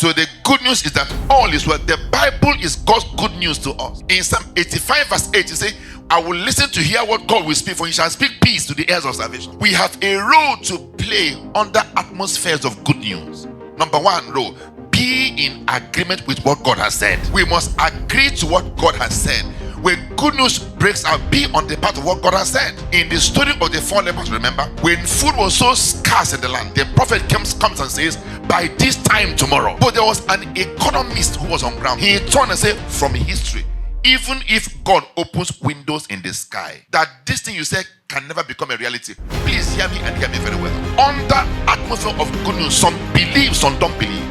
So the good news is that all is well. The Bible is God's good news to us. In Psalm 85 verse 8, it says, I will listen to hear what God will speak, for he shall speak peace to the heirs of salvation. We have a role to play under atmospheres of good news. Number one role, be in agreement with what God has said. We must agree to what God has said. When good news breaks out, be on the path of what God has said. In the story of the 4 lepers, remember, when food was so scarce in the land, the prophet comes and says, by this time tomorrow. But there was an economist who was on ground. He turned and said, from history, even if God opens windows in the sky, that this thing you said can never become a reality. Please hear me and hear me very well. Under atmosphere of good news, some believe, some don't believe.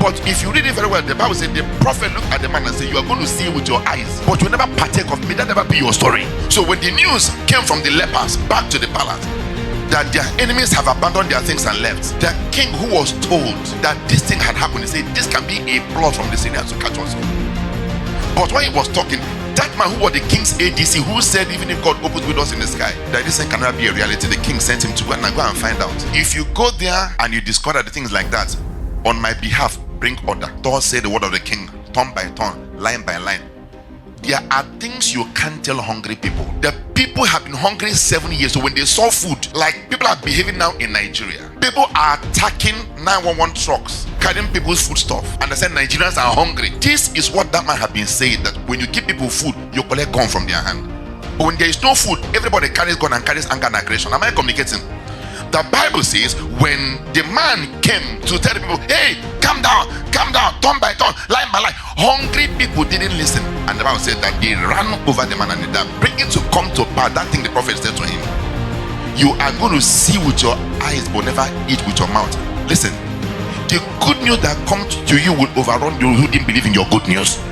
But if you read it very well, the Bible said the prophet looked at the man and said, you are going to see with your eyes, but you will never partake of me. That never be your story. So when the news came from the lepers back to the palace that their enemies have abandoned their things and left, the king who was told that this thing had happened, he said, this can be a plot from the Syrians to catch us. But when he was talking, that man who was the king's ADC, who said even if God opens windows in the sky, that this thing cannot be a reality, the king sent him to go and find out. If you go there and you discover the things like that, on my behalf, bring order. Thus say the word of the king, turn by turn, line by line. There are things you can't tell hungry people. The people have been hungry 7 years, so when they saw food, like people are behaving now in Nigeria, people are attacking 911 trucks, carrying people's food stuff, and they say Nigerians are hungry. This is what that man had been saying, that when you give people food, you collect gun from their hand. But when there is no food, everybody carries gun and carries anger and aggression. Am I communicating? The Bible says when the man came to tell the people, hey, calm down, turn by turn, line by line, hungry people didn't listen. And the Bible said that they ran over the man and they bring it to come to pass. That thing the prophet said to him, you are going to see with your eyes but never eat with your mouth. Listen, the good news that comes to you will overrun those who didn't believe in your good news.